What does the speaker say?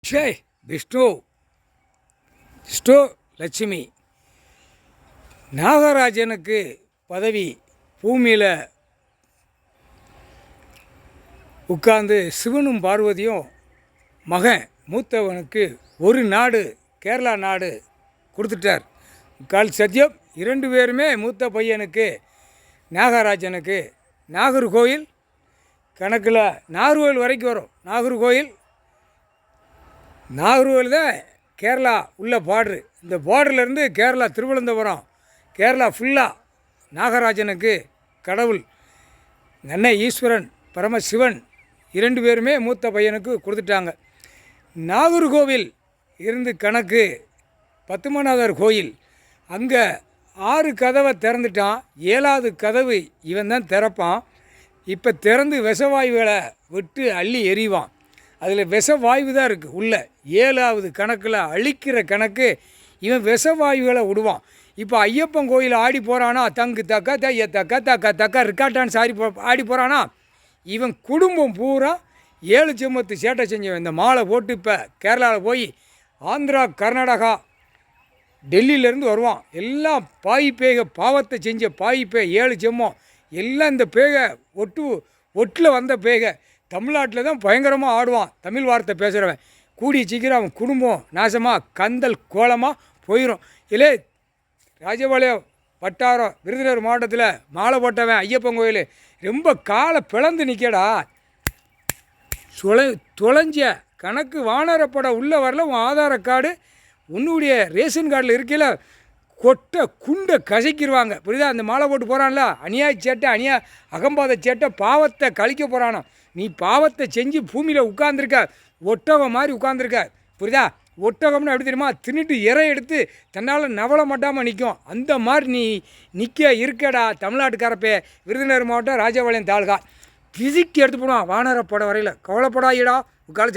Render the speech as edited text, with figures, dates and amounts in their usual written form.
ஜெய் விஷ்ணு விஷ்ணு லட்சுமி. நாகராஜனுக்கு பதவி பூமியில் உட்கார்ந்து சிவனும் பார்வதியும் மகன் மூத்தவனுக்கு ஒரு நாடு கேரளா நாடு கொடுத்துட்டார். கால் சத்தியம். 2 பேருமே மூத்த பையனுக்கு நாகராஜனுக்கு நாகர்கோயில் கணக்கில் நாகர்கோயில் வரைக்கும் வரும். நாகர்கோயில் தான் கேரளா உள்ள பார்ட்ரு. இந்த பார்டர்லேருந்து கேரளா திருவனந்தபுரம் கேரளா ஃபுல்லாக நாகராஜனுக்கு கடவுள் அண்ணன் ஈஸ்வரன் பரமசிவன் 2 பேருமே மூத்த பையனுக்கு கொடுத்துட்டாங்க. நாகர்கோவில் இருந்து கணக்கு பத்துமநாதர் கோயில் அங்கே 6 கதவை திறந்துட்டான். 7வது கதவு இவன் தான் திறப்பான். இப்போ திறந்து விஷவாயுகளை விட்டு அள்ளி எறிவான். அதில் விஷவாயு தான் இருக்குது உள்ள. 7வது கணக்கில் அழிக்கிற கணக்கு இவன் விஷவாயுகளை விடுவான். இப்போ ஐயப்பன் கோயில் ஆடி போகிறானா தங்கு தக்கா தைய தக்கா தக்கா தக்கா ரிக்காட்டான்னு சாரி ஆடி போகிறானா இவன் குடும்பம் பூரா 7 செம்மத்து சேட்டை செஞ்சவன். இந்த மாலை போட்டு இப்போ கேரளாவில் போய் ஆந்திரா கர்நாடகா டெல்லியிலேருந்து வருவான். எல்லாம் பாய் பேக பாவத்தை செஞ்ச பாய் பேய் 7 செம்மம் எல்லாம் இந்த பேகை ஒட்டில் வந்த பேகை தமிழ்நாட்டில் தான் பயங்கரமாக ஆடுவான். தமிழ் வார்த்தை பேசுகிறவன் கூடிய சீக்கிரம் அவன் குடும்பம் நாசமாக கந்தல் கோலமாக போயிடும். இல்லை ராஜபாளையம் வட்டாரம் விருதுநகர் மாவட்டத்தில் மாலை போட்டவன் ஐயப்பன் கோயில் ரொம்ப காலை பிளந்து நிற்கடா. தொலைஞ்ச கணக்கு வானரப்பட உள்ளே வரல. உன் ஆதார கார்டு உன்னுடைய ரேஷன் கார்டில் இருக்கையில் கொட்டை குண்டை கசைக்கிடுவாங்க. புரியுதா? அந்த மாலை போட்டு போகிறான்ல அநியாய சேட்டை அகம்பாத சேட்டை பாவத்தை கழிக்க போகிறானோ. நீ பாவத்தை செஞ்சு பூமியில் உட்காந்துருக்க ஒட்டகம் மாதிரி உட்காந்துருக்க. புரியுதா? ஒட்டகம்னு எப்படி தெரியுமா? தின்னுட்டு இறை எடுத்து தன்னால் நவள மாட்டாமல் நிற்கும். அந்த மாதிரி நீ நிற்க இருக்கடா தமிழ்நாட்டுக்காரப்பே. விருதுநகர் மாவட்டம் ராஜபாளையம் தாலுகா பிசிக்கு எடுத்து போடுவான் வானரப்பட வரையில். கவலைப்படாயிடா உட்கால